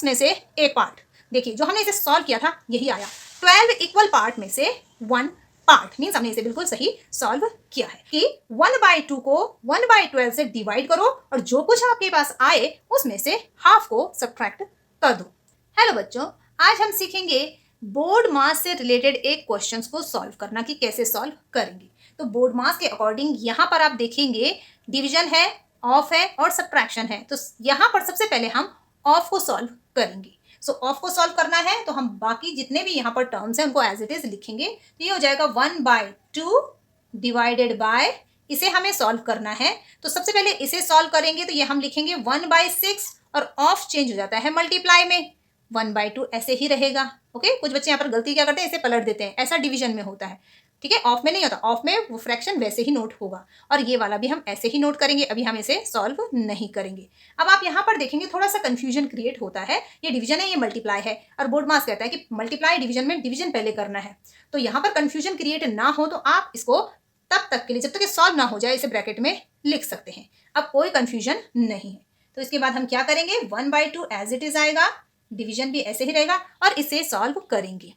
Parts में से एक पार्ट। देखिए जो हमने इसे सॉल्व किया था यही आया, 12 इक्वल पार्ट में से 1 पार्ट। मीन्स हमने इसे बिल्कुल सही सॉल्व किया है कि 1/2 को 1/12 से डिवाइड करो और जो कुछ आपके पास आए उसमें से हाफ को सब्ट्रैक्ट कर दो। हेलो बच्चों, आज हम सीखेंगे बोर्ड मास से रिलेटेड एक क्वेश्चंस को सॉल्व करना कि कैसे सॉल्व करेंगे। तो बोर्ड मास के अकॉर्डिंग यहाँ पर आप देखेंगे डिवीजन है, ऑफ है और सब्ट्रैक्शन है। तो यहाँ पर सबसे पहले हम ऑफ को सॉल्व करेंगे। सो ऑफ को सॉल्व करना है तो हम बाकी जितने भी यहाँ पर टर्म्स हैं उनको एज इट इज लिखेंगे। तो ये हो जाएगा 1/2 डिवाइडेड बाय, इसे हमें सॉल्व करना है। तो सबसे पहले इसे सॉल्व करेंगे तो ये हम लिखेंगे 1/6 और ऑफ चेंज हो जाता है मल्टीप्लाई में, 1/2 ऐसे ही रहेगा। ओके, कुछ बच्चे यहाँ पर गलती क्या करते हैं, इसे पलट देते हैं, ऐसा डिवीजन में होता है। ठीक है, ऑफ में नहीं होता, ऑफ में वो फ्रैक्शन वैसे ही नोट होगा और ये वाला भी हम ऐसे ही नोट करेंगे। अभी हम इसे सॉल्व नहीं करेंगे। अब आप यहाँ पर देखेंगे थोड़ा सा कंफ्यूजन क्रिएट होता है, ये डिवीजन है, ये मल्टीप्लाई है और बोर्ड मास कहता है कि मल्टीप्लाई डिवीजन में डिवीजन पहले करना है। तो यहाँ पर कंफ्यूजन क्रिएट ना हो तो आप इसको तब तक के लिए, जब तक ये सॉल्व ना हो जाए, इसे ब्रैकेट में लिख सकते हैं। अब कोई कंफ्यूजन नहीं है। तो इसके बाद हम क्या करेंगे, 1/2 एज इट इज आएगा, डिवीजन भी ऐसे ही रहेगा और इसे सॉल्व करेंगे।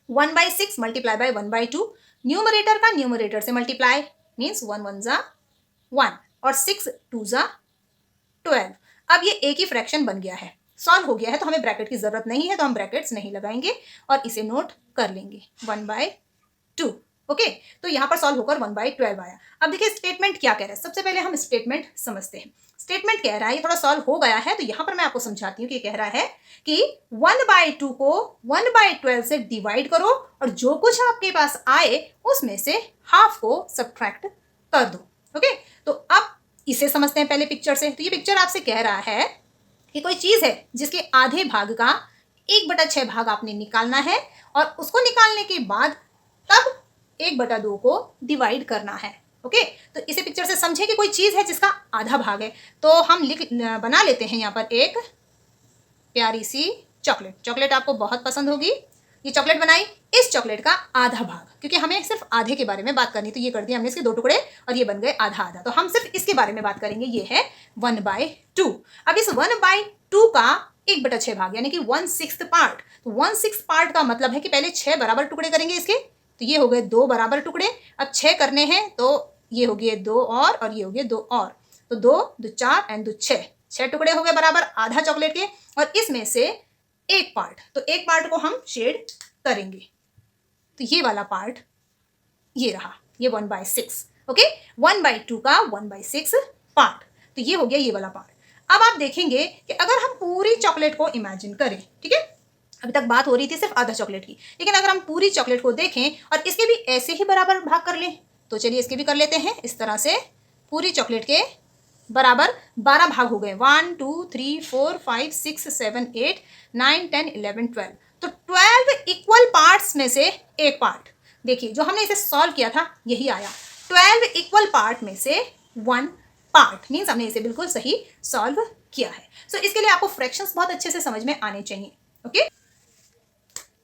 1/6 मल्टीप्लाई बाय 1/2, न्यूमरेटर का न्यूमरेटर से मल्टीप्लाई, मीन्स 1 1 जा 1 और 6 2 जा 12। अब ये एक ही फ्रैक्शन बन गया है, सॉल्व हो गया है, तो हमें ब्रैकेट की जरूरत नहीं है, तो हम ब्रैकेट्स नहीं लगाएंगे और इसे नोट कर लेंगे 1/2। ओके, तो यहाँ पर सॉल्व होकर 1/12 आया। अब देखिए स्टेटमेंट क्या कह रहा है, सबसे पहले हम स्टेटमेंट समझते हैं। स्टेटमेंट कह रहा है, ये थोड़ा सॉल्व हो गया है तो यहाँ पर मैं आपको समझाती हूँ कि कह रहा है कि 1/2 को 1/12 से डिवाइड करो और जो कुछ आपके पास आए उसमें से हाफ को सब्ट्रैक्ट कर दो। ओके, तो अब इसे समझते हैं पहले पिक्चर से। तो ये पिक्चर आपसे कह रहा है कि कोई चीज है जिसके आधे भाग का 1/6 भाग आपने निकालना है और उसको निकालने के बाद तब 1/2 को डिवाइड करना है। ओके, तो इसे पिक्चर से समझे कि कोई चीज है जिसका आधा भाग है। तो हम बना लेते हैं यहाँ पर एक प्यारी सी चॉकलेट। चॉकलेट आपको बहुत पसंद होगी, ये चॉकलेट बनाई, इस चॉकलेट का आधा भाग, क्योंकि हमें सिर्फ आधे के बारे में बात करनी, तो ये कर दिया हमने इसके 2 टुकड़े और ये बन गए आधा आधा। तो हम सिर्फ इसके बारे में बात करेंगे, ये है 1/2। अब इस 1/2 का 1/6 भाग यानी कि 1/6 पार्ट। तो 1/6 पार्ट का मतलब है कि पहले 6 बराबर टुकड़े करेंगे इसके, तो ये हो गए 2 बराबर टुकड़े। अब 6 करने हैं तो ये हो गए 2 और ये हो गए 2 और, तो 2 2 4 एंड 2 6 टुकड़े हो गए बराबर आधा चॉकलेट के। और इसमें से एक पार्ट, तो एक पार्ट को हम शेड करेंगे, तो ये वाला पार्ट ये रहा, ये 1/6। ओके, 1/2 का 1/6 पार्ट, तो ये हो गया ये वाला पार्ट। अब आप देखेंगे कि अगर हम पूरी चॉकलेट को इमेजिन करें, ठीक है, अभी तक बात हो रही थी सिर्फ आधा चॉकलेट की, लेकिन अगर हम पूरी चॉकलेट को देखें और इसके भी ऐसे ही बराबर भाग कर लें, तो चलिए इसके भी कर लेते हैं। इस तरह से पूरी चॉकलेट के बराबर 12 भाग हो गए, 1 2 3 4 5 6 7 8 9 10 11 12। तो 12 इक्वल पार्ट्स में से एक पार्ट। देखिए जो हमने इसे सॉल्व किया था यही आया, 12 इक्वल पार्ट में से 1 पार्ट। मीन्स हमने इसे बिल्कुल सही सॉल्व किया है। सो इसके लिए आपको फ्रैक्शंस बहुत अच्छे से समझ में आने चाहिए। ओके,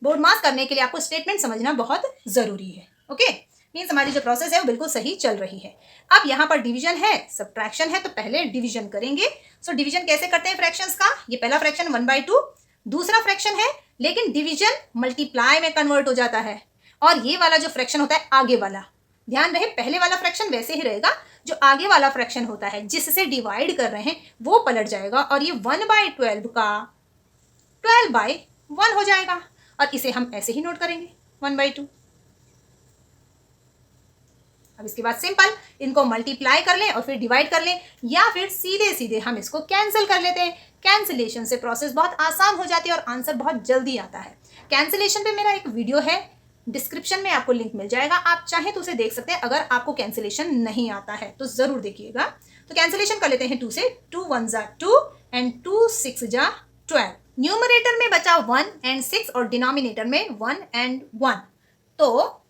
बोर्ड मास करने के लिए आपको स्टेटमेंट समझना बहुत जरूरी है। ओके, मीन्स हमारी जो प्रोसेस है वो बिल्कुल सही चल रही है। अब यहाँ पर डिवीजन है, सब्ट्रैक्शन है, तो पहले डिवीजन करेंगे। सो डिवीजन कैसे करते हैं फ्रैक्शंस का, ये पहला फ्रैक्शन 1/2, दूसरा फ्रैक्शन है लेकिन डिवीजन मल्टीप्लाई में कन्वर्ट हो जाता है और ये वाला जो फ्रैक्शन होता है आगे वाला, ध्यान रहे पहले वाला फ्रैक्शन वैसे ही रहेगा, जो आगे वाला फ्रैक्शन होता है जिससे डिवाइड कर रहे हैं वो पलट जाएगा और ये 1/12 का 12/1 हो जाएगा और इसे हम ऐसे ही नोट करेंगे 1/2। अब इसके बाद सिंपल इनको मल्टीप्लाई कर लें और फिर डिवाइड कर लें, या फिर सीधे सीधे हम इसको कैंसिल कर लेते हैं। कैंसिलेशन से प्रोसेस बहुत आसान हो जाती है और आंसर बहुत जल्दी आता है। कैंसिलेशन पे मेरा एक वीडियो है, डिस्क्रिप्शन में आपको लिंक मिल जाएगा, आप चाहें तो उसे देख सकते हैं। अगर आपको कैंसिलेशन नहीं आता है तो जरूर देखिएगा। तो कैंसिलेशन कर लेते हैं 2 से, 2 1 जा 2 एंड 2 6 जा 12। न्यूमरेटर में बचा 1 एंड 6 और डिनोमिनेटर में 1 एंड 1, तो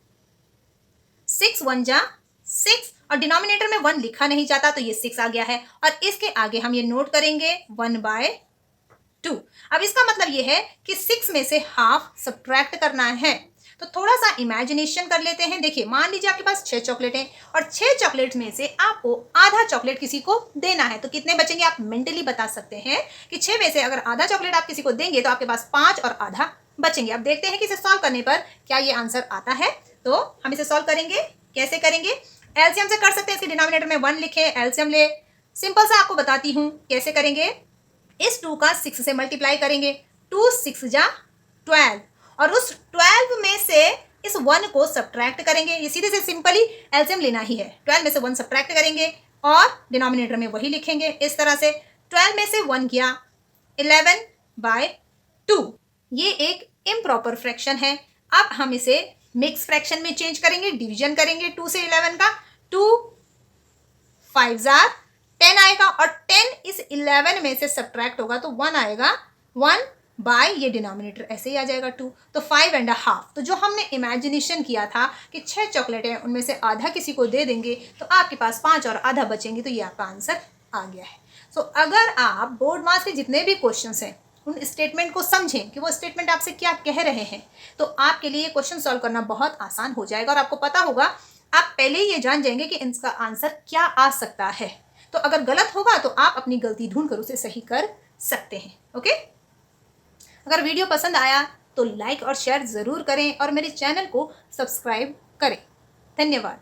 6 1 जा 6 और डिनोमिनेटर में 1 लिखा नहीं जाता तो ये 6 आ गया है और इसके आगे हम ये नोट करेंगे 1/2। अब इसका मतलब ये है कि 6 में से हाफ सब्ट्रैक्ट करना है। तो थोड़ा सा इमेजिनेशन कर लेते हैं। देखिए, मान लीजिए आपके पास 6 चॉकलेट हैं और 6 चॉकलेट में से आपको आधा चॉकलेट किसी को देना है, तो कितने बचेंगे आप मेंटली बता सकते हैं कि 6 में से अगर आधा चॉकलेट आप किसी को देंगे तो आपके पास 5 और आधा बचेंगे। अब देखते हैं कि इसे सॉल्व करने पर क्या ये आंसर आता है। तो हम इसे सॉल्व करेंगे, कैसे करेंगे? एलसीएम से कर सकते हैं। इसके डिनोमिनेटर में 1 लिखे, एलसीएम ले। सिंपल सा आपको बताती हूँ कैसे करेंगे। इस 2 का 6 से मल्टीप्लाई करेंगे, 2 6 जा 12, और उस 12 में से इस 1 को सब्ट्रैक्ट करेंगे। ये सीधे से सिंपली एलसीएम लेना ही है। 12 में से 1 सब्ट्रैक्ट करेंगे और डिनोमिनेटर में वही लिखेंगे इस तरह से। 12 में से 1 गया 11/2। ये एक इम्प्रॉपर फ्रैक्शन है। अब हम इसे मिक्स फ्रैक्शन में चेंज करेंगे, डिवीजन करेंगे 2 से 11 का। 2 5 जार 10 आएगा और 10 इस 11 में से सब्ट्रैक्ट होगा तो 1 आएगा। 1 बाय ये डिनोमिनेटर ऐसे ही आ जाएगा 2, तो 5.5। तो जो हमने इमेजिनेशन किया था कि 6 चॉकलेट हैं उनमें से आधा किसी को दे देंगे तो आपके पास 5 और आधा बचेंगे, तो ये आपका आंसर आ गया है। सो अगर आप बोर्ड मार्क्स के जितने भी क्वेश्चंस हैं उन स्टेटमेंट को समझें कि वो स्टेटमेंट आपसे क्या कह रहे हैं, तो आपके लिए क्वेश्चन सॉल्व करना बहुत आसान हो जाएगा और आपको पता होगा, आप पहले ही ये जान जाएंगे कि इसका आंसर क्या आ सकता है। तो अगर गलत होगा तो आप अपनी गलती ढूंढ कर उसे सही कर सकते हैं। ओके, अगर वीडियो पसंद आया तो लाइक और शेयर ज़रूर करें और मेरे चैनल को सब्सक्राइब करें। धन्यवाद।